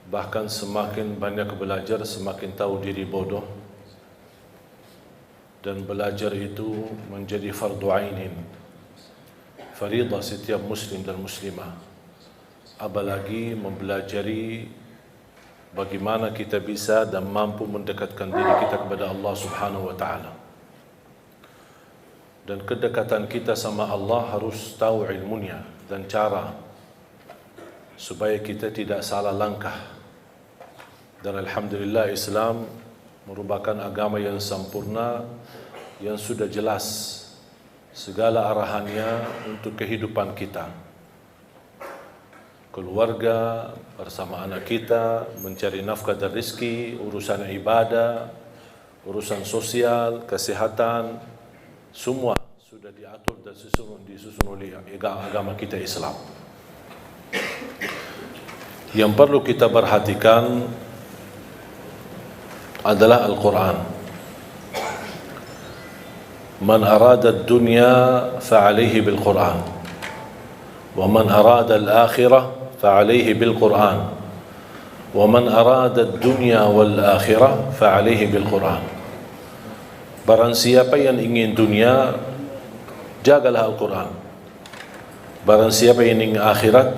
Bahkan semakin banyak belajar, semakin tahu diri bodoh. Dan belajar itu menjadi fardu ainin, faridah setiap muslim dan muslimah. Apalagi mempelajari bagaimana kita bisa dan mampu mendekatkan diri kita kepada Allah Subhanahu wa ta'ala. Dan kedekatan kita sama Allah harus tahu ilmunya dan cara supaya kita tidak salah langkah. Dan alhamdulillah Islam merupakan agama yang sempurna, yang sudah jelas segala arahannya untuk kehidupan kita. Keluarga bersama anak kita, mencari nafkah dan rezeki, urusan ibadah, urusan sosial, kesehatan, semua sudah diatur dan disusun oleh agama kita Islam. Yang perlu kita perhatikan adalah Al-Quran. Man arada ad-dunya fa'alayhi bil-Quran, wa man arada al-akhirah fa'alayhi bil-Quran, wa man arada ad-dunya wal-akhirah fa'alayhi bil-Quran. Barang siapa yang ingin dunia, jagalah Al-Quran. Barang siapa yang ingin akhirat,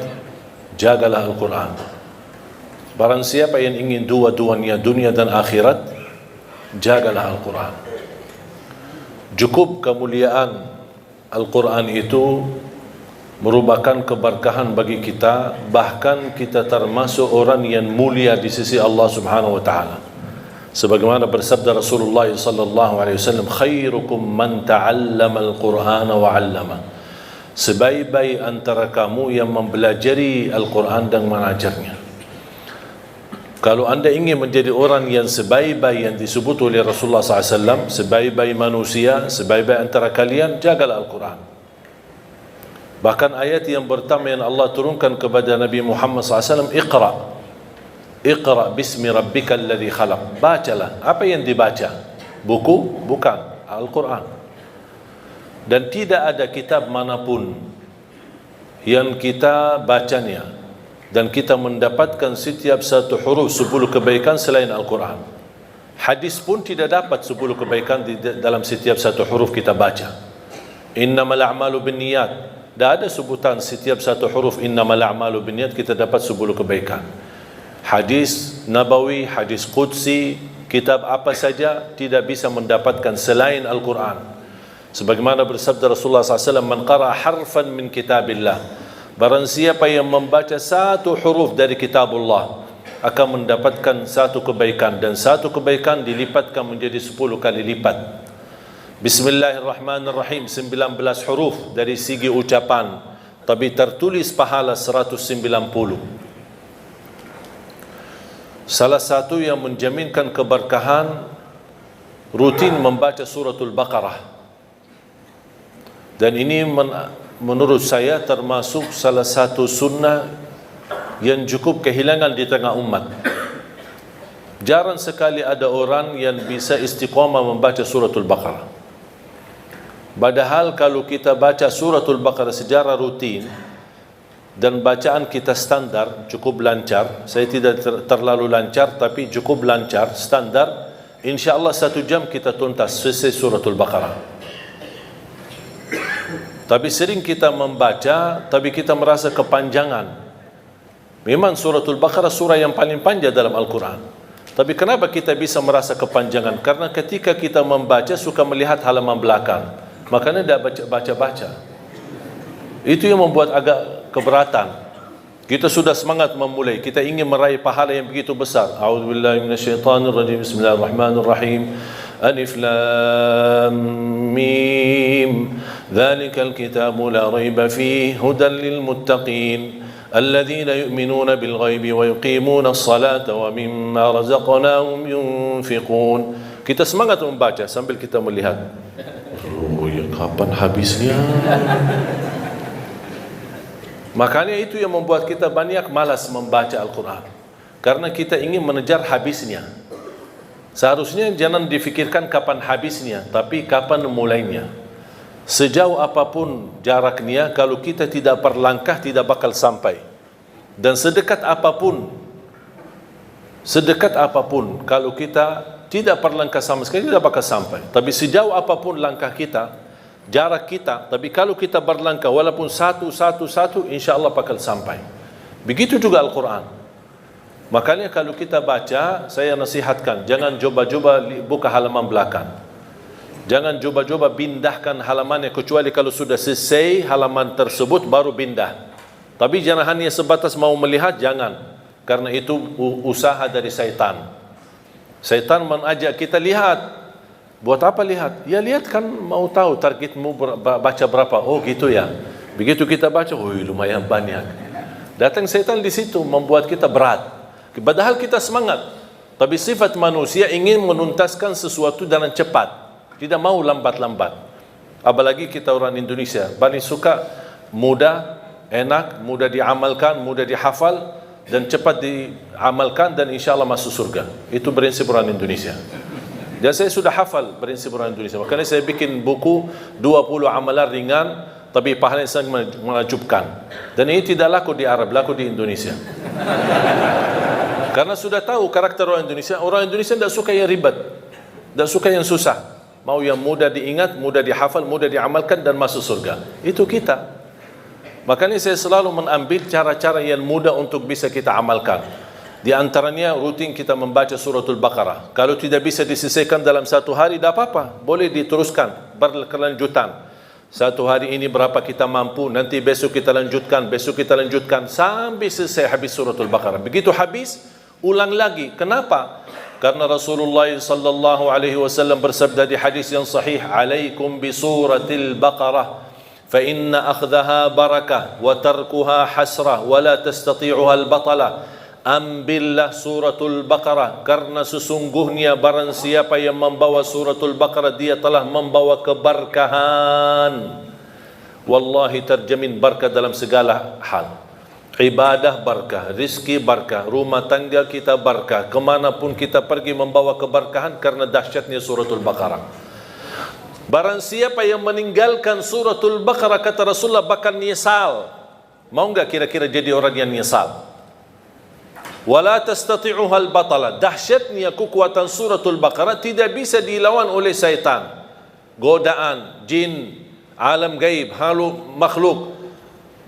jagalah Al-Quran. Barang siapa yang ingin dua-duanya, dunia dan akhirat, jagalah Al-Quran. Cukup kemuliaan Al-Quran itu merupakan keberkahan bagi kita, bahkan kita termasuk orang yang mulia di sisi Allah Subhanahu wa ta'ala. Sebagaimana bersabda Rasulullah sallallahu alaihi wasallam, khairukum man ta'allama al-Qur'ana wa 'allama. Sebaik-baik antara kamu yang mempelajari Al-Quran dan mengajarnya. Kalau anda ingin menjadi orang yang sebaik-baik yang disebut oleh Rasulullah SAW, sebaik-baik manusia, sebaik-baik antara kalian, jagalah Al-Quran. Bahkan ayat yang pertama yang Allah turunkan kepada Nabi Muhammad SAW, Iqra bismi rabbikal ladzi khalaq. Bacalah. Apa yang dibaca? Buku? Bukan. Al-Quran. Dan tidak ada kitab manapun yang kita bacanya dan kita mendapatkan setiap satu huruf 10 kebaikan selain Al-Quran. Hadis pun tidak dapat 10 kebaikan dalam setiap satu huruf kita baca. Innamal a'malu binniyat. Tidak ada sebutan setiap satu huruf innamal a'malu binniyat kita dapat 10 kebaikan. Hadis Nabawi, hadis Qudsi, kitab apa saja tidak bisa mendapatkan selain Al-Quran. Sebagaimana bersabda Rasulullah SAW, man qara'a harfan min kitabillah. Barang siapa yang membaca satu huruf dari kitabullah akan mendapatkan satu kebaikan, dan satu kebaikan dilipatkan menjadi 10 kali lipat. Bismillahirrahmanirrahim 19 huruf dari segi ucapan, tapi tertulis pahala 190. Salah satu yang menjaminkan keberkahan rutin membaca suratul Baqarah. Dan ini menurut saya termasuk salah satu sunnah yang cukup kehilangan di tengah umat. Jarang sekali ada orang yang bisa istiqamah membaca suratul Baqarah. Padahal kalau kita baca suratul Baqarah secara rutin dan bacaan kita standar, cukup lancar, saya tidak terlalu lancar tapi cukup lancar, standar, insyaAllah 1 jam kita tuntas selesai suratul Baqarah. Tapi sering kita membaca, tapi kita merasa kepanjangan. Memang suratul Baqarah surah yang paling panjang dalam Al-Quran. Tapi kenapa kita bisa merasa kepanjangan? Karena ketika kita membaca suka melihat halaman belakang. Makanya tidak baca-baca. Itu yang membuat agak keberatan. Kita sudah semangat memulai. Kita ingin meraih pahala yang begitu besar. A'udzubillahi minasyaitanirrajim. Bismillahirrahmanirrahim. Alif Lam Mim. Dzalikal kitabu la raiba fihi hudan lil muttaqin alladzina yu'minuna bil ghaibi wa yuqimuna as-salata wa mimma razaqnahum yunfiqun. Kita semangat membaca sambil kita melihat, oh ya, kapan habisnya? Makanya itu yang membuat kita banyak malas membaca Al-Quran, karena kita ingin mengejar habisnya. Seharusnya jangan difikirkan kapan habisnya, tapi kapan mulainya. Sejauh apapun jaraknya, kalau kita tidak berlangkah tidak bakal sampai. Dan sedekat apapun Sedekat apapun, kalau kita tidak berlangkah sama sekali, tidak bakal sampai. Tapi sejauh apapun langkah kita, jarak kita, tapi kalau kita berlangkah walaupun satu, insya Allah bakal sampai. Begitu juga Al-Quran. Makanya kalau kita baca, saya nasihatkan, jangan coba-coba buka halaman belakang. Jangan coba-coba pindahkan halamannya, kecuali kalau sudah selesai halaman tersebut baru pindah. Tapi jangan hanya sebatas mau melihat, jangan. Karena itu usaha dari syaitan. Syaitan mengajak kita lihat. Buat apa lihat? Ya lihat kan mau tahu targetmu baca berapa. Oh gitu ya. Begitu kita baca, oh lumayan banyak. Datang syaitan di situ membuat kita berat. Padahal kita semangat. Tapi sifat manusia ingin menuntaskan sesuatu dengan cepat. Tidak mau lambat-lambat. Apalagi kita orang Indonesia paling suka mudah, enak, mudah diamalkan, mudah dihafal dan cepat diamalkan dan insya Allah masuk surga. Itu prinsip orang Indonesia. Dan saya sudah hafal prinsip orang Indonesia. Makanya saya bikin buku 20 amalan ringan tapi pahalanya sangat menakjubkan. Dan ini tidak laku di Arab, laku di Indonesia. Karena sudah tahu karakter orang Indonesia. Orang Indonesia tidak suka yang ribet, tidak suka yang susah. Mau yang mudah diingat, mudah dihafal, mudah diamalkan dan masuk surga. Itu kita. Makanya saya selalu mengambil cara-cara yang mudah untuk bisa kita amalkan. Di antaranya rutin kita membaca suratul Baqarah. Kalau tidak bisa diselesaikan dalam satu hari, tidak apa-apa. Boleh diteruskan, berkelanjutan. Satu hari ini berapa kita mampu, nanti besok kita lanjutkan, sampai selesai habis suratul Baqarah. Begitu habis, ulang lagi. Kenapa? Karena Rasulullah sallallahu alaihi wasallam bersabda di hadis yang sahih, "Alaikum bi suratil Baqarah, fa inna akhdhaha barakah wa tarkuha hasrah wa la tastati'uha al-batala." Ambillah suratul Baqarah, karena sesungguhnya barang siapa yang membawa suratul Baqarah dia telah membawa keberkahan. Wallahi terjamin berkah dalam segala hal. Ibadah berkah, rizki berkah, rumah tangga kita berkah, kemanapun kita pergi membawa keberkahan karena dahsyatnya suratul Baqarah. Barang siapa yang meninggalkan suratul Baqarah, kata Rasulullah, bakal nyesal. Mau enggak kira-kira jadi orang yang nyesal? Wala tastati'uha al-batala. Dahsyatnya kekuatan suratul Baqarah tidak bisa dilawan oleh syaitan. Godaan, jin, alam gaib, makhluk,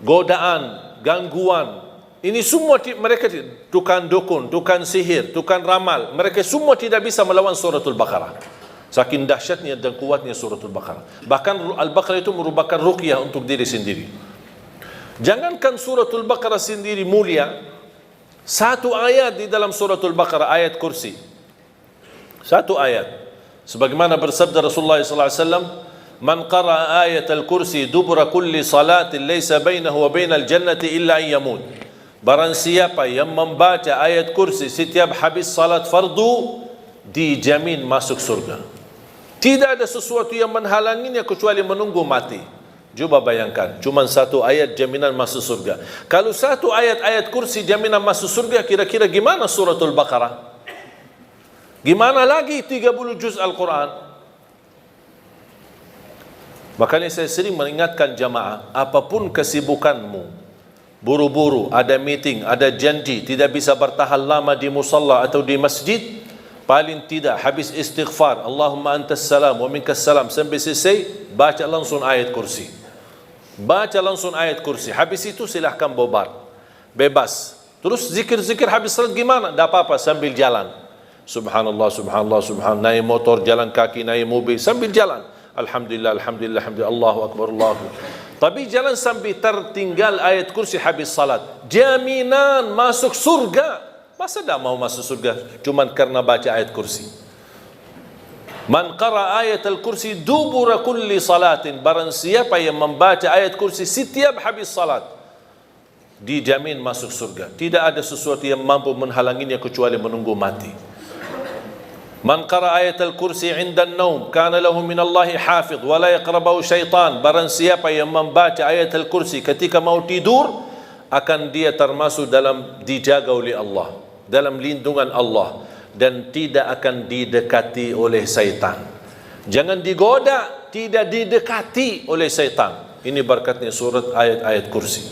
godaan, gangguan. Ini semua mereka, tukang dukun, tukang sihir, tukang ramal, mereka semua tidak bisa melawan suratul Baqarah. Saking dahsyatnya dan kuatnya suratul Baqarah. Bahkan Al-Baqarah itu merupakan ruqyah untuk diri sendiri. Jangankan suratul Baqarah sendiri mulia, satu ayat di dalam suratul Baqarah, ayat kursi. Satu ayat. Sebagaimana bersabda Rasulullah SAW, "Man qara'a ayat al-kursi dubura kulli salatin laysa bainahu wa bainal jannati illa an yamut." Barang siapa yang membaca ayat kursi setiap habis salat fardu, dijamin masuk surga. Tidak ada sesuatu yang menghalanginya kecuali menunggu mati. Coba bayangkan, cuma satu ayat jaminan masuk surga. Kalau satu ayat kursi jaminan masuk surga, kira-kira gimana suratul Baqarah? Gimana lagi 30 juz Al-Quran? Makanya saya sering mengingatkan jamaah, apapun kesibukanmu, buru-buru, ada meeting, ada janji, tidak bisa bertahan lama di musalla atau di masjid, paling tidak habis istighfar, Allahumma antas salam wa minkas salam, sampai selesai, baca langsung ayat kursi. Baca langsung ayat kursi. Habis itu silahkan bobar, bebas. Terus zikir-zikir habis salat gimana? Tak apa-apa, sambil jalan. Subhanallah, subhanallah, subhanallah. Naik motor, jalan kaki, naik mobil, sambil jalan. Alhamdulillah, alhamdulillah, alhamdulillah, Allahu Akbar, Allahu Akbar. Tapi jangan sampai tertinggal ayat kursi habis salat. Jaminan masuk surga. Masa tak mau masuk surga cuman karena baca ayat kursi? Man qara ayat al-kursi dubura kulli salatin. Barang siapa yang membaca ayat kursi setiap habis salat, dijamin masuk surga. Tidak ada sesuatu yang mampu menghalanginya kecuali menunggu mati. Man qara ayat al-kursi 'inda an-naum kana lahu min Allahi hafidh wa la yaqrabahu syaitan. Barang siapa yang membaca ayat al-kursi ketika mau tidur, akan dia termasuk dalam dijaga oleh Allah, dalam lindungan Allah, dan tidak akan didekati oleh syaitan. Jangan digoda, tidak didekati oleh syaitan. Ini berkatnya surat ayat-ayat kursi.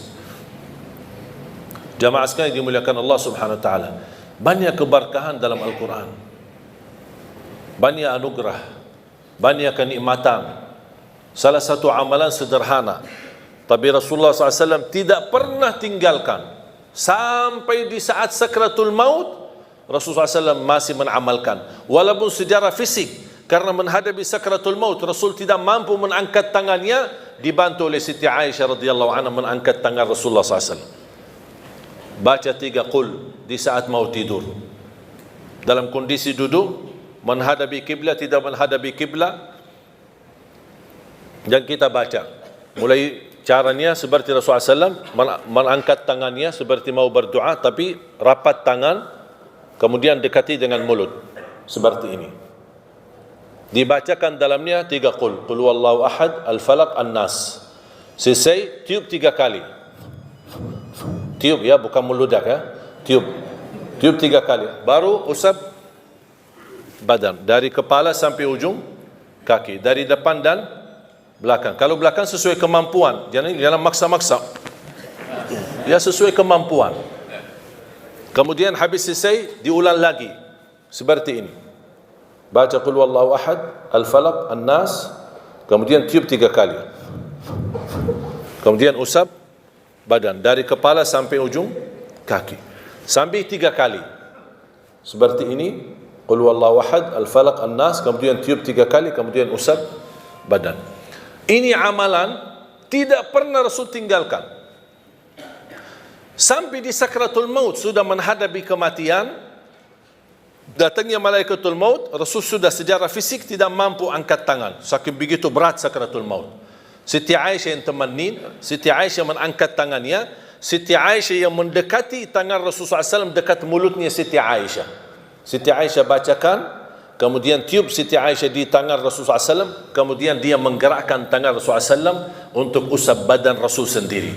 Jamaah sekalian dimuliakan Allah Subhanahu wa taala. Banyak keberkahan dalam Al-Quran, banyak anugerah, banyak kenikmatan. Salah satu amalan sederhana, tapi Rasulullah SAW tidak pernah tinggalkan. Sampai di saat sakratul maut, Rasulullah SAW masih mengamalkan. Walaupun secara fisik, karena menghadapi sakratul maut, Rasul tidak mampu mengangkat tangannya, dibantu oleh Siti Aisyah radhiyallahu anha mengangkat tangan Rasulullah SAW. Baca 3 qul di saat mau tidur, dalam kondisi duduk, menghadapi kiblat, tidak menghadapi kiblat. Dan kita baca, mulai caranya seperti Rasulullah SAW mengangkat tangannya seperti mau berdoa, tapi rapat tangan, kemudian dekati dengan mulut seperti ini. Dibacakan dalamnya 3 qul, qul huwallahu ahad, al-falaq, an-nas. Selesai, tiup 3 kali. Tiup ya, bukan meludak ya. Tiup 3 kali. Baru usap badan, dari kepala sampai ujung kaki, dari depan dan belakang. Kalau belakang sesuai kemampuan, jangan maksa-maksa. Ya, sesuai kemampuan. Kemudian habis selesai, diulang lagi seperti ini. Baca qul huwallahu ahad, al-falaq, an-nas, kemudian tiup 3 kali. Kemudian usap badan, dari kepala sampai ujung kaki, sampai 3 kali seperti ini. Qul huwallahu ahad, al-falaq, an-nas, kemudian tiup 3 kali, kemudian usap badan. Ini amalan tidak pernah Rasul tinggalkan. Sampai di sakratul maut, sudah menghadapi kematian, datangnya malaikatul maut, Rasul sudah secara fisik tidak mampu angkat tangan, saking begitu berat sakratul maut. Siti Aisyah yang temenin, Siti Aisyah mengangkat tangannya, Siti Aisyah yang mendekati tangan Rasulullah SAW dekat mulutnya Siti Aisyah. Siti Aisyah bacakan, kemudian tiup Siti Aisyah di tangan Rasulullah SAW, kemudian dia menggerakkan tangan Rasulullah SAW untuk usap badan Rasul sendiri.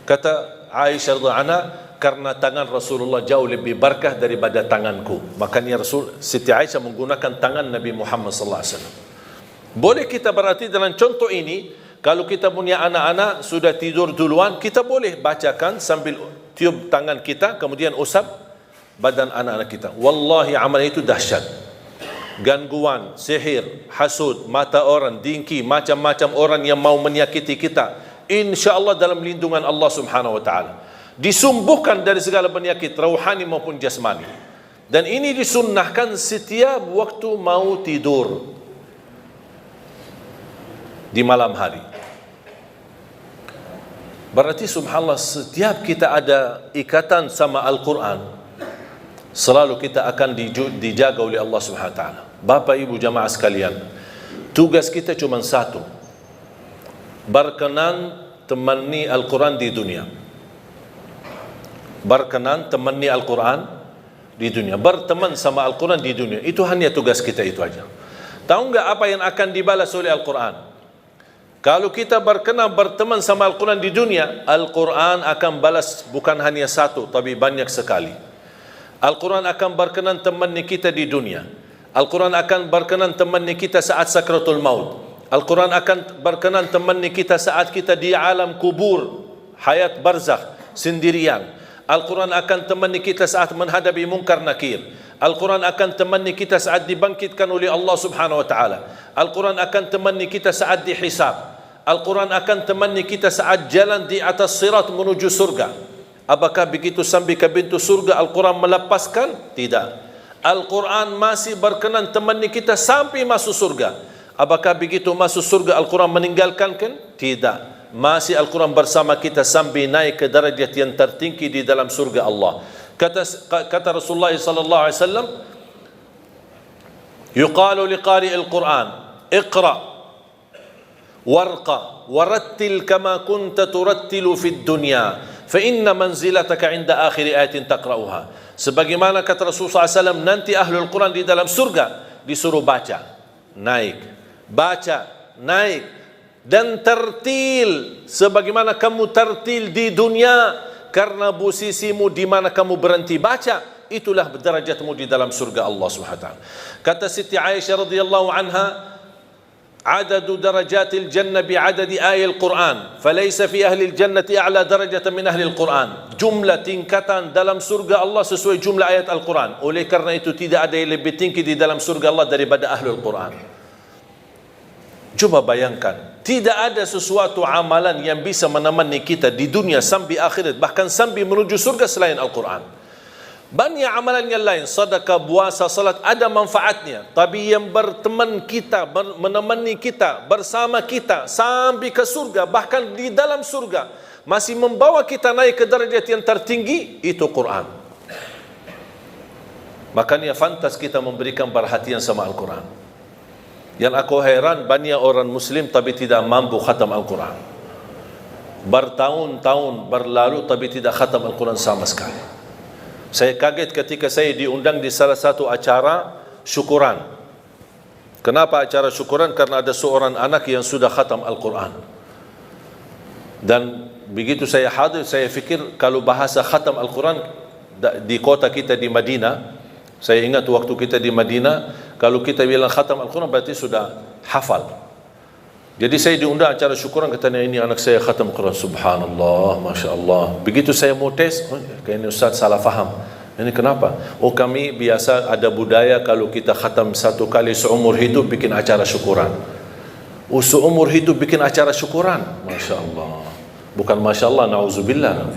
Kata Aisyah radhiyallahu anha, karena tangan Rasulullah jauh lebih berkah daripada tanganku, makanya Siti Aisyah menggunakan tangan Nabi Muhammad SAW. Boleh kita berarti dalam contoh ini, kalau kita punya anak-anak sudah tidur duluan, kita boleh bacakan sambil tiup tangan kita, kemudian usap badan anak-anak kita. Wallahi amal itu dahsyat. Gangguan, sihir, hasud, mata orang, dengki, macam-macam orang yang mau menyakiti kita, insya-Allah dalam lindungan Allah Subhanahu wa taala. Disembuhkan dari segala penyakit rohani maupun jasmani. Dan ini disunnahkan setiap waktu mau tidur di malam hari. Berarti subhanallah, setiap kita ada ikatan sama Al-Quran, selalu kita akan dijaga oleh Allah Subhanahu wa taala. Bapak Ibu jamaah sekalian, tugas kita cuma satu, berkenan temani Al-Quran di dunia. Berkenan temani Al-Quran di dunia, berteman sama Al-Quran di dunia. Itu hanya tugas kita, itu aja. Tahu enggak apa yang akan dibalas oleh Al-Quran? Kalau kita berkenan berteman sama Al-Quran di dunia, Al-Quran akan balas bukan hanya satu, tapi banyak sekali. Al-Quran akan berkenan temani kita di dunia. Al-Quran akan berkenan temani kita saat sakratul maut. Al-Quran akan berkenan temani kita saat kita di alam kubur, hayat barzakh, sendirian. Al-Quran akan temani kita saat menghadapi munkar nakir. Al-Quran akan temani kita saat dibangkitkan oleh Allah Subhanahu wa taala. Al-Quran akan temani kita saat dihisab. Al-Quran akan temani kita saat jalan di atas sirat menuju surga. Apakah begitu sampai ke pintu surga Al-Quran melepaskan? Tidak. Al-Quran masih berkenan temani kita sampai masuk surga. Apakah begitu masuk surga Al-Quran meninggalkan? Tidak. Masih Al-Quran bersama kita sampai naik ke derajat yang tertinggi di dalam surga Allah. Kata Rasulullah sallallahu alaihi wasallam, yuqalu liqari al-Quran, iqra warqa warattil kama kunta turattilu fid dunya fa inna manzilataka 'inda akhir ayatin taqra'uha. Sebagaimana kata Rasulullah SAW, nanti ahlul Quran di dalam surga disuruh baca, naik, baca, naik, dan tertil sebagaimana kamu tertil di dunia, karena posisimu di mana kamu berhenti baca, itulah derajatmu di dalam surga Allah Subhanahu wa taala. Kata Siti Aisyah radhiyallahu anha, Adadu darajatil jannah bi'adadi ayat Al-Quran. Falaysa fi ahli al-jannati a'la darajatan min ahli Al-Quran. Jumlah tingkatan dalam surga Allah sesuai jumlah ayat Al-Quran. Oleh karena itu tidak ada yang lebih tinggi di dalam surga Allah daripada ahli Al-Quran. Coba bayangkan, tidak ada sesuatu amalan yang bisa menemani kita di dunia sampai akhirat, bahkan sampai menuju surga selain Al-Quran. Banyak amalan yang lain, sedekah, puasa, salat, ada manfaatnya. Tapi yang berteman kita, menemani kita, bersama kita sampai ke surga, bahkan di dalam surga, masih membawa kita naik ke derajat yang tertinggi, itu Quran. Makanya fantas kita memberikan perhatian sama Al-Quran. Yang aku heran, banyak orang Muslim tapi tidak mampu khatam Al-Quran. Bertahun-tahun berlalu tapi tidak khatam Al-Quran sama sekali. Saya kaget ketika saya diundang di salah satu acara syukuran. Kenapa acara syukuran? Karena ada seorang anak yang sudah khatam Al-Quran. Dan begitu saya hadir, saya fikir kalau bahasa khatam Al-Quran di kota kita di Madinah, saya ingat waktu kita di Madinah, kalau kita bilang khatam Al-Quran berarti sudah hafal. Jadi saya diundang acara syukuran, katanya ini anak saya khatam Al-Quran. Subhanallah, Masya Allah. Begitu saya mau tes, kayaknya Ustaz salah faham. Ini kenapa? Oh, kami biasa ada budaya kalau kita khatam satu kali seumur hidup bikin acara syukuran. Oh, seumur hidup bikin acara syukuran. Masya Allah. Bukan Masya Allah, na'udzubillah.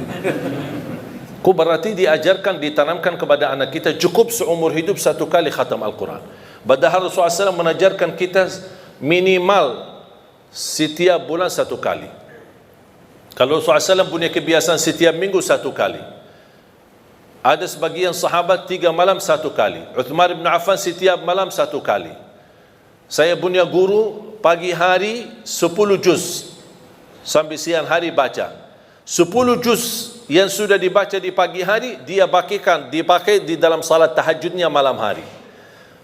Kau berarti diajarkan, ditanamkan kepada anak kita cukup seumur hidup satu kali khatam Al-Quran. Padahal Rasulullah SAW mengajarkan kita minimal setiap bulan satu kali. Kalau Rasulullah SAW punya kebiasaan setiap minggu satu kali. Ada sebagian sahabat 3 malam satu kali. Uthman bin Affan setiap malam satu kali. Saya punya guru pagi hari 10 juz sampai siang hari baca. 10 juz yang sudah dibaca di pagi hari dia dipakai di dalam salat tahajudnya malam hari.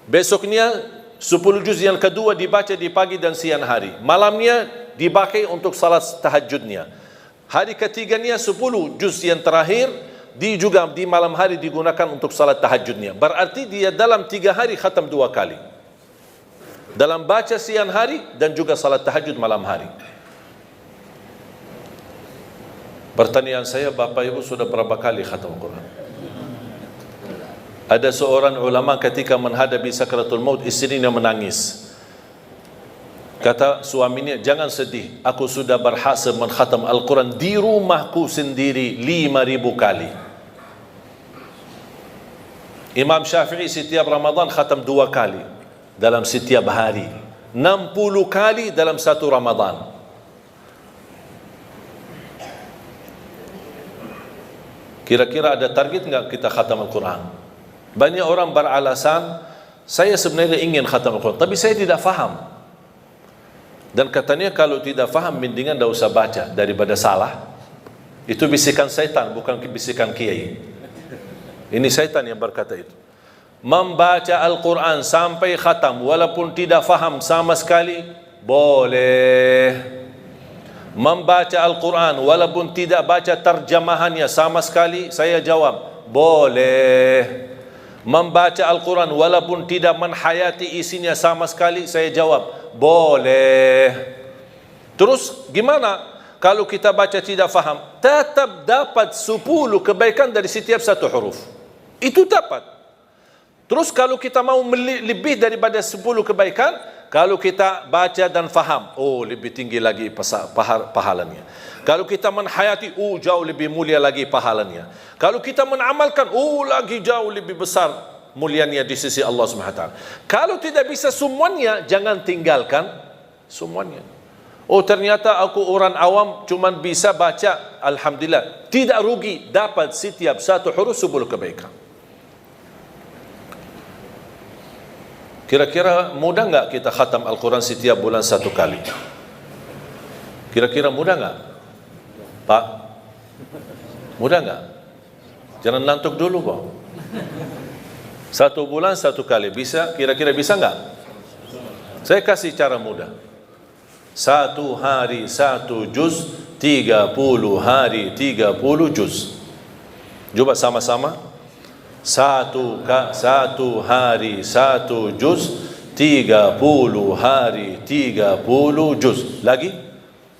Besoknya 10 juz yang kedua dibaca di pagi dan siang hari. Malamnya dipakai untuk salat tahajudnya. Hari ketiganya 10 juz yang terakhir juga di malam hari digunakan untuk salat tahajudnya. Berarti dia dalam 3 hari khatam 2 kali. Dalam baca siang hari dan juga salat tahajud malam hari. Pertanyaan saya, Bapak Ibu sudah berapa kali khatam Quran? Ada seorang ulama ketika menghadapi sakratul maut, istrinya menangis. Kata suaminya, jangan sedih, aku sudah berhasil mengkhatam Al-Quran di rumahku sendiri 5.000 kali. Imam Syafi'i setiap Ramadan khatam 2 kali dalam setiap hari, 60 kali dalam satu Ramadan. Kira-kira ada target enggak kita khatam Al-Quran? Banyak orang beralasan, saya sebenarnya ingin khatam Al-Quran, tapi saya tidak faham. Dan katanya kalau tidak faham, mendingan tidak usah baca daripada salah. Itu bisikan syaitan, bukan bisikan kiai. Ini syaitan yang berkata itu. Membaca Al-Quran sampai khatam, walaupun tidak faham sama sekali, boleh. Membaca Al-Quran walaupun tidak baca terjemahannya sama sekali, saya jawab, boleh. Membaca Al-Quran walaupun tidak menhayati isinya sama sekali, saya jawab, boleh. Terus gimana kalau kita baca tidak faham? Tetap dapat 10 kebaikan dari setiap satu huruf. Itu dapat. Terus kalau kita mau lebih daripada 10 kebaikan, kalau kita baca dan faham, oh lebih tinggi lagi pahalanya. Kalau kita menhayati, oh jauh lebih mulia lagi pahalanya. Kalau kita menamalkan, oh lagi jauh lebih besar mulianya di sisi Allah SWT. Kalau tidak bisa semuanya, jangan tinggalkan semuanya. Oh ternyata aku orang awam cuma bisa baca, alhamdulillah, tidak rugi, dapat setiap satu huruf 10 kebaikan. Kira-kira mudah enggak kita khatam Al-Quran setiap bulan 1 kali? Kira-kira mudah enggak? Pak, mudah enggak? Jangan ngantuk dulu Pak. 1 bulan 1 kali, bisa? Kira-kira bisa enggak? Saya kasih cara mudah. 1 hari 1 juz, 30 hari 30 juz. Coba sama-sama. 1 hari 1 juz, 30 hari 30 juz. Lagi?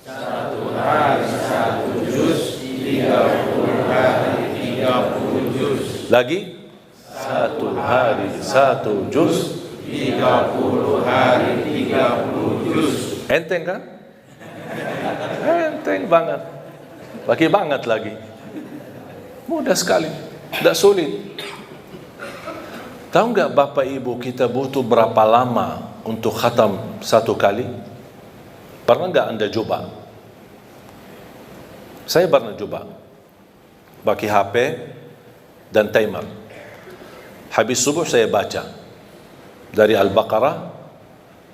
1 hari 1 juz, 30 hari 30 juz. Lagi? 1 hari 1 juz, 30 hari 30 juz. enteng kan? Enteng banget. Pakai banget lagi. Mudah sekali, tidak sulit. Tahu nggak Bapak Ibu kita butuh berapa lama untuk khatam satu kali? Pernah nggak Anda coba? Saya pernah coba. Pakai HP dan timer. Habis subuh saya baca dari Al-Baqarah,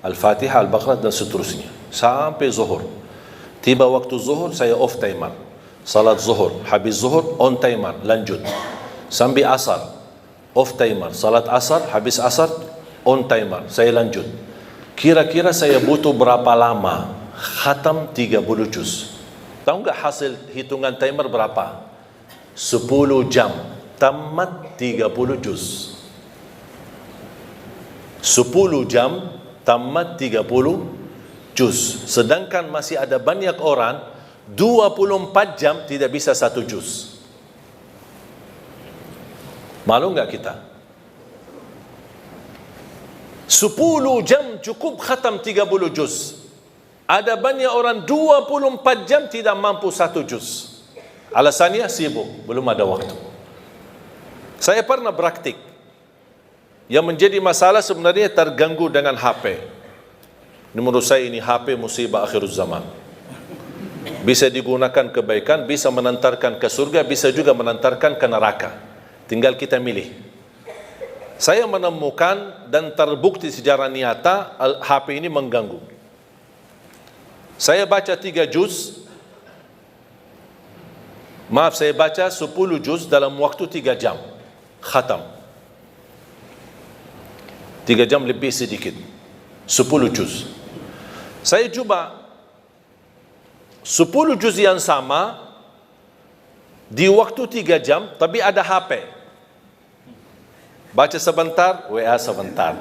Al-Fatihah, Al-Baqarah dan seterusnya sampai zuhur. Tiba waktu zuhur saya off timer. Salat zuhur, habis zuhur on timer, lanjut. Sampai asar, off timer. Salat asar, habis asar on timer, saya lanjut. Kira-kira saya butuh berapa lama khatam 30 juz? Tahu nggak hasil hitungan timer berapa? 10 jam tamat 30 juz. 10 jam tamat 30 juz. Sedangkan masih ada banyak orang 24 jam tidak bisa 1 juz. Malu nggak kita? 10 jam cukup khatam 30 juz. Ada banyak orang 24 jam tidak mampu 1 juz. Alasannya sibuk, belum ada waktu. Saya pernah praktik. Yang menjadi masalah sebenarnya terganggu dengan HP. Menurut saya ini HP musibah akhir zaman. Bisa digunakan kebaikan, bisa menantarkan ke surga, bisa juga menantarkan ke neraka. Tinggal kita milih. Saya menemukan dan terbukti secara nyata HP ini mengganggu. Saya baca 3 juz. Maaf, saya baca 10 juz dalam waktu 3 jam. Khatam. 3 jam lebih sedikit. 10 juz. Saya coba 10 juz yang sama di waktu 3 jam, tapi ada HP. Baca sebentar, WA sebentar.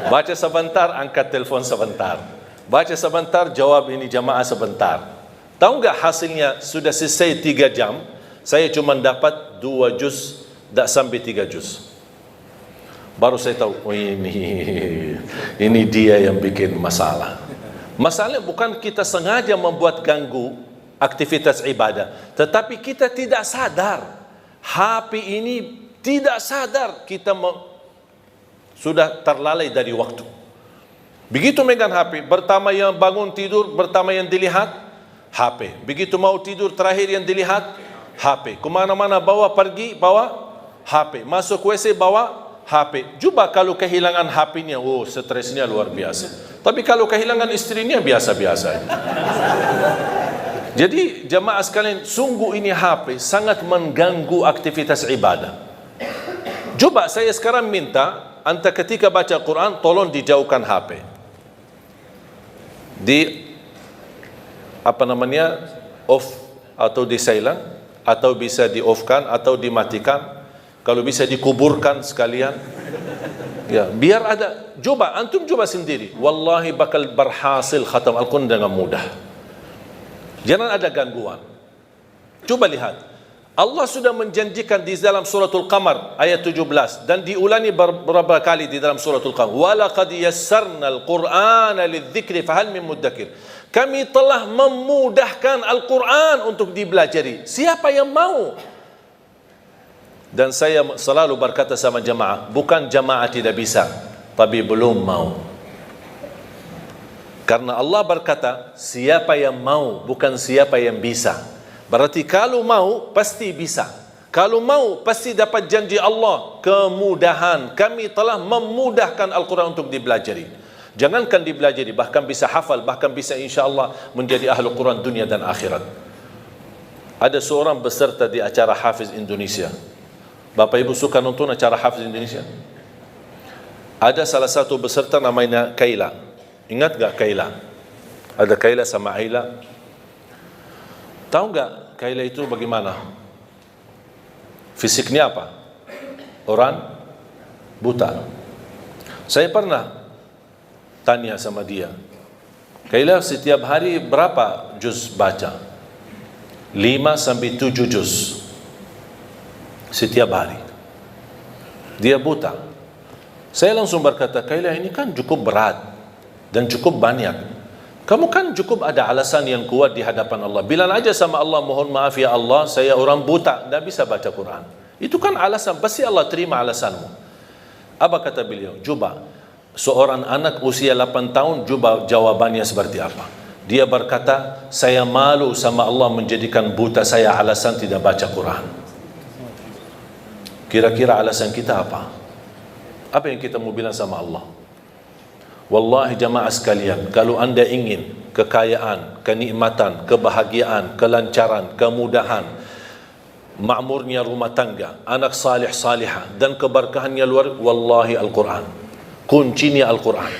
Baca sebentar, angkat telepon sebentar. Baca sebentar, jawab ini jamaah sebentar. Tahu nggak hasilnya? Sudah selesai 3 jam, saya cuma dapat 2 juz, tak sampai 3 juz. Baru saya tahu, oh ini dia yang bikin masalah. Masalahnya bukan kita sengaja membuat ganggu aktivitas ibadah, tetapi kita tidak sadar. HP ini tidak sadar kita sudah terlalai dari waktu. Begitu megang HP, pertama yang bangun tidur, pertama yang dilihat HP. Begitu mau tidur, terakhir yang dilihat HP. Kemana-mana bawa pergi, bawa HP. Masuk WC, bawa HP. Coba kalau kehilangan HP-nya, oh stresnya luar biasa. Tapi kalau kehilangan istrinya biasa-biasa. Jadi jamaah sekalian, sungguh ini HP sangat mengganggu aktivitas ibadah. Coba saya sekarang minta, anda ketika baca Quran, tolong dijauhkan HP. Di off atau di silent, atau bisa di off-kan atau dimatikan. Kalau bisa dikuburkan sekalian. Ya, biar ada. Coba antum coba sendiri. Wallahi bakal berhasil khatam Al-Quran dengan mudah. Jangan ada gangguan. Coba lihat. Allah sudah menjanjikan di dalam suratul Qamar ayat 17 dan diulangi beberapa kali di dalam suratul Qamar. Walaqad yassarnal Qur'ana lidzikri fahal min muddakir. Kami telah memudahkan Al-Quran untuk dipelajari. Siapa yang mau? Dan saya selalu berkata sama jamaah, bukan jamaah tidak bisa, tapi belum mau. Karena Allah berkata, siapa yang mau, bukan siapa yang bisa. Berarti kalau mau, pasti bisa. Kalau mau, pasti dapat janji Allah, kemudahan. Kami telah memudahkan Al-Quran untuk dipelajari. Jangankan dipelajari, bahkan bisa hafal, bahkan bisa insya Allah menjadi ahli Quran dunia dan akhirat. Ada seorang peserta di acara Hafiz Indonesia. Bapak Ibu suka nonton acara Hafiz Indonesia? Ada salah satu peserta namanya Kaila. Ingat gak Kaila? Ada Kaila sama Aila. Tahu gak Kaila itu bagaimana? Fisiknya apa? Orang buta. Saya pernah tanya sama dia, Kaila setiap hari berapa juz baca? 5 sampai 7 juz setiap hari. Dia buta. Saya langsung berkata, Kaila ini kan cukup berat dan cukup banyak. Kamu kan cukup ada alasan yang kuat di hadapan Allah. Bilang aja sama Allah, mohon maaf ya Allah, saya orang buta, tidak bisa baca Quran. Itu kan alasan, pasti Allah terima alasanmu. Apa kata beliau? Coba, seorang anak usia 8 tahun, coba jawabannya seperti apa. Dia berkata, saya malu sama Allah menjadikan buta saya alasan tidak baca Quran. Kira-kira alasan kita apa? Apa yang kita mau bilang sama Allah? Wallahi jamaah sekalian, kalau anda ingin kekayaan, kenikmatan, kebahagiaan, kelancaran, kemudahan, makmurnya rumah tangga, anak salih salihah dan keberkahannya luar, wallahi Al-Quran. Kuncinya Al-Quran.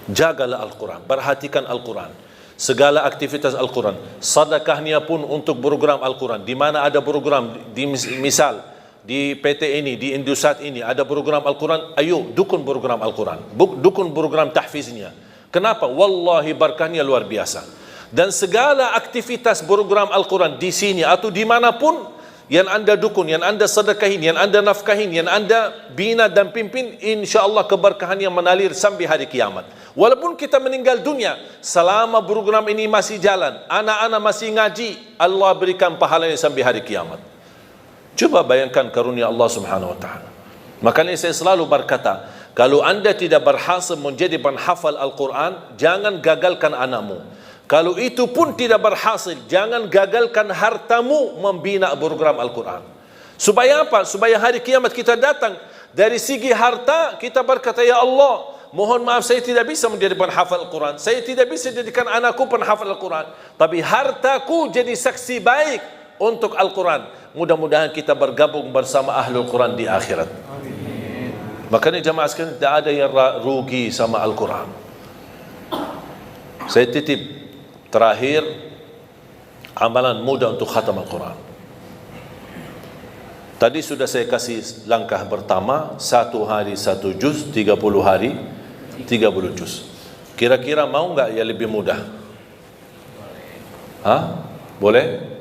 Jagalah Al-Quran, perhatikan Al-Quran. Segala aktivitas Al-Quran. Sedekahnya pun untuk program Al-Quran. Di mana ada program, misal di PT ini, di Indosat ini ada program Al-Quran, ayo dukun program Al-Quran, dukun program tahfiznya. Kenapa? Wallahi berkahnya luar biasa. Dan segala aktivitas program Al-Quran di sini atau dimanapun yang anda dukun, yang anda sedekahin, yang anda nafkahin, yang anda bina dan pimpin, insyaAllah keberkahannya menalir sampai hari kiamat. Walaupun kita meninggal dunia, selama program ini masih jalan, anak-anak masih ngaji, Allah berikan pahalanya sampai hari kiamat. Coba bayangkan karunia Allah subhanahu wa ta'ala. Makanya saya selalu berkata, kalau anda tidak berhasil menjadi penghafal Al-Quran, jangan gagalkan anakmu. Kalau itu pun tidak berhasil, jangan gagalkan hartamu membina program Al-Quran. Supaya apa? Supaya hari kiamat kita datang, dari segi harta kita berkata, ya Allah, mohon maaf saya tidak bisa menjadi penghafal Al-Quran, saya tidak bisa jadikan anakku penghafal Al-Quran, tapi hartaku jadi saksi baik untuk Al-Quran. Mudah-mudahan kita bergabung bersama Ahlul Quran di akhirat. Amin. Makanya jamaah sekalian, tidak ada yang rugi sama Al-Quran. Saya titip terakhir amalan mudah untuk khatam Al-Quran. Tadi sudah saya kasih langkah pertama, 1 hari 1 juz, 30 hari 30 juz. Kira-kira mau nggak ya lebih mudah? Hah? Boleh?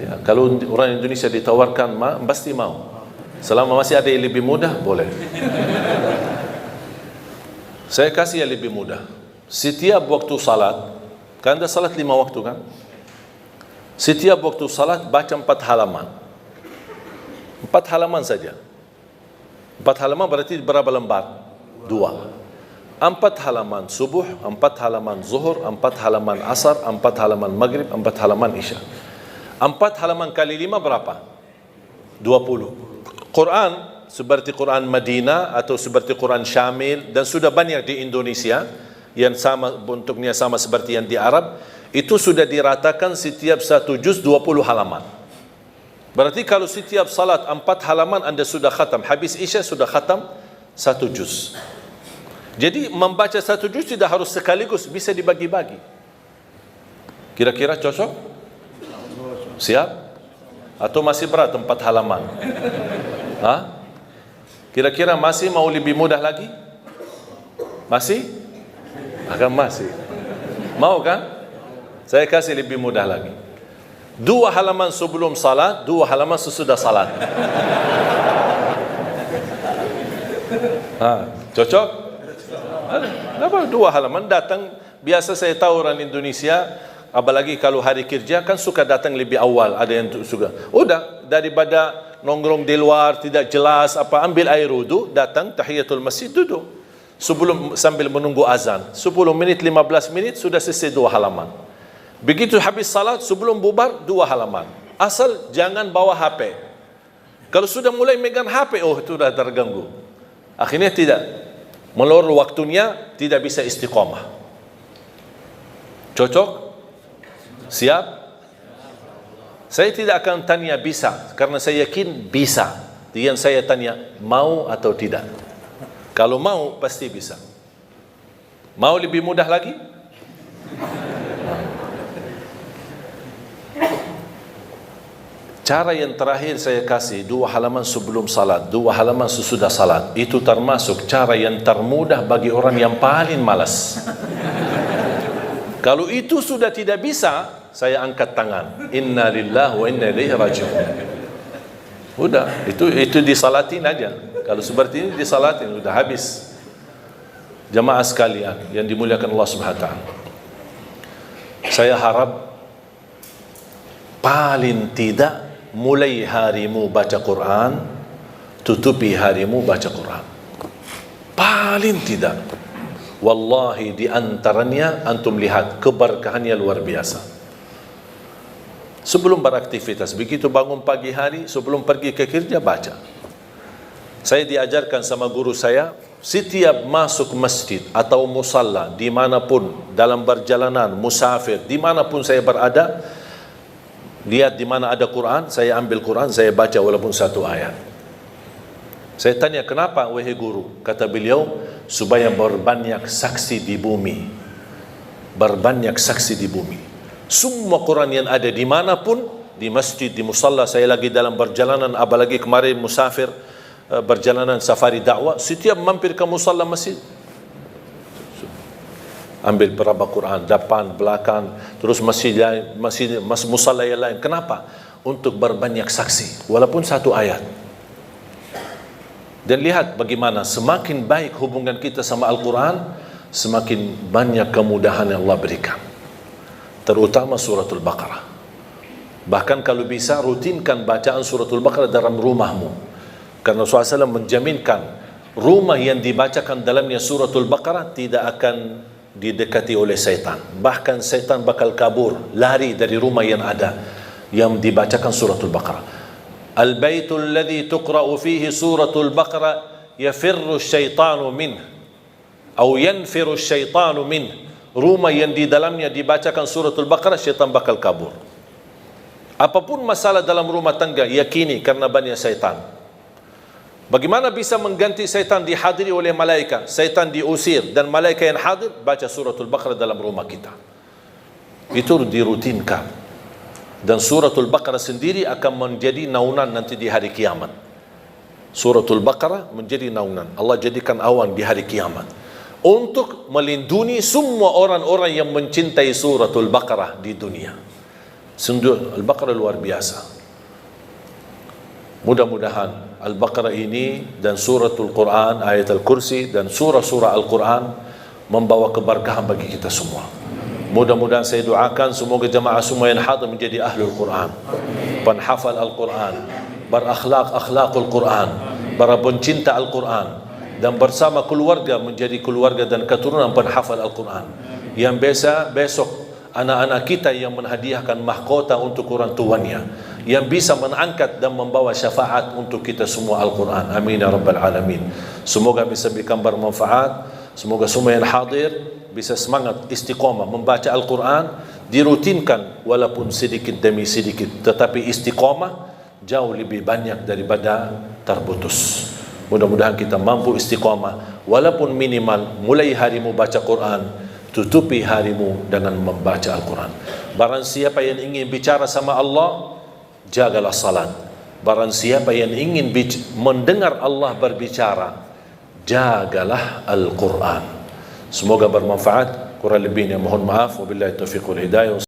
Ya. Kalau orang Indonesia ditawarkan, pasti mau. Selama masih ada yang lebih mudah, boleh. Saya kasih yang lebih mudah. Setiap waktu salat, kan ada salat 5 waktu kan? Setiap waktu salat baca 4 halaman. 4 halaman saja. 4 halaman berarti berapa lembar? 2. 4 halaman subuh, 4 halaman zuhur, 4 halaman asar, 4 halaman maghrib, 4 halaman isya. 4 halaman kali 5 berapa? 20. Quran seperti Quran Madinah atau seperti Quran Syamil, dan sudah banyak di Indonesia yang sama bentuknya sama seperti yang di Arab, itu sudah diratakan setiap 1 juz 20 halaman. Berarti kalau setiap salat 4 halaman anda sudah khatam, habis isya sudah khatam 1 juz. Jadi membaca 1 juz tidak harus sekaligus, bisa dibagi-bagi. Kira-kira cocok? Siap? Atau masih berat 4 halaman? Hah? Kira-kira masih mau lebih mudah lagi? Masih? Akan masih. Mau kan? Saya kasih lebih mudah lagi. 2 halaman sebelum salat, 2 halaman sesudah salat. Cocok? Apa 2 halaman datang? Biasa saya tahu orang Indonesia, apalagi kalau hari kerja kan suka datang lebih awal, ada yang suka. Udah, daripada nongkrong di luar tidak jelas apa, ambil air wudu, datang tahiyatul masjid, duduk. Sebelum sambil menunggu azan, 10 menit 15 menit sudah selesai 2 halaman. Begitu habis salat sebelum bubar 2 halaman. Asal jangan bawa HP. Kalau sudah mulai megang HP, oh itu sudah terganggu. Akhirnya tidak, melur waktunya, tidak bisa istiqamah. Cocok? Siap? Saya tidak akan tanya bisa, karena saya yakin bisa. Yang saya tanya, mau atau tidak? Kalau mau, pasti bisa. Mau lebih mudah lagi? Cara yang terakhir saya kasih 2 halaman sebelum salat, 2 halaman sesudah salat. Itu termasuk cara yang termudah bagi orang yang paling malas. Kalau itu sudah tidak bisa, saya angkat tangan. Inna lillahi wa inna ilaihi raji'un. Udah, itu disalatin aja. Kalau seperti ini disalatin, udah habis. Jamaah sekalian yang dimuliakan Allah Subhanahu wa taala. Saya harap paling tidak mulai harimu baca Quran, tutupi harimu baca Quran. Paling tidak. Wallahi di antaranya antum lihat keberkahannya luar biasa. Sebelum beraktivitas, begitu bangun pagi hari, sebelum pergi ke kerja baca. Saya diajarkan sama guru saya, setiap masuk masjid atau musalla dimanapun, dalam perjalanan, musafir, dimanapun saya berada, lihat di mana ada Quran, saya ambil Quran, saya baca walaupun 1 ayat. Saya tanya, kenapa wahai guru? Kata beliau, supaya berbanyak saksi di bumi. Berbanyak saksi di bumi. Semua Quran yang ada dimanapun, di masjid, di musalla, saya lagi dalam perjalanan, apalagi kemarin musafir, perjalanan safari dakwah, setiap mampir ke musalla masjid, ambil berapa Quran, depan, belakang, terus masjid musalla yang lain. Kenapa? Untuk berbanyak saksi, walaupun 1 ayat. Dan lihat bagaimana semakin baik hubungan kita sama Al-Quran, semakin banyak kemudahan yang Allah berikan. Terutama suratul Baqarah. Bahkan kalau bisa rutinkan bacaan suratul Baqarah dalam rumahmu. Karena Rasulullah SAW menjaminkan rumah yang dibacakan dalamnya suratul Baqarah tidak akan didekati oleh syaitan. Bahkan syaitan bakal kabur, lari dari rumah yang ada yang dibacakan suratul Baqarah. Al-baitul ladzi tuqra'u fihi suratul Baqarah yafirru syaitanu minh atau yanfiru syaitanu minh. Rumah yang di dalamnya dibacakan suratul Baqarah, syaitan bakal kabur. Apapun masalah dalam rumah tangga, yakini karena banyak syaitan. Bagaimana bisa mengganti syaitan dihadiri oleh malaikat, syaitan diusir dan malaikat yang hadir? Baca suratul Baqarah dalam rumah kita. Itu dirutinkan. Dan suratul Baqarah sendiri akan menjadi naungan nanti di hari kiamat. Suratul Baqarah menjadi naungan. Allah jadikan awan di hari kiamat untuk melindungi semua orang-orang yang mencintai suratul Baqarah di dunia. Sungguh Al-Baqarah luar biasa. Mudah-mudahan Al-Baqarah ini dan suratul Quran, ayat Al-Kursi dan surah-surah Al-Quran membawa keberkahan bagi kita semua. Mudah-mudahan saya doakan semoga jemaah semua yang hadir menjadi ahlul Quran, penhafal Al-Quran, berakhlak-akhlakul Quran, para pencinta Al-Quran, dan bersama keluarga menjadi keluarga dan keturunan penhafal Al-Quran. Yang besok anak-anak kita yang menghadiahkan mahkota untuk orang tuanya, yang bisa mengangkat dan membawa syafaat untuk kita semua Al-Quran. Amin ya rabbal alamin. Semoga bisa berikan bermanfaat. Semoga semua yang hadir bisa semangat istiqamah membaca Al-Quran, dirutinkan walaupun sedikit demi sedikit, tetapi istiqamah jauh lebih banyak daripada terputus. Mudah-mudahan kita mampu istiqamah walaupun minimal. Mulai harimu baca Quran, tutupi harimu dengan membaca Al-Quran. Barang siapa yang ingin bicara sama Allah, jagalah salat. Barang siapa yang ingin mendengar Allah berbicara, jagalah Al-Quran. Semoga bermanfaat. Kurang lebihnya mohon maaf. Wabillahi taufiq wal hidayah.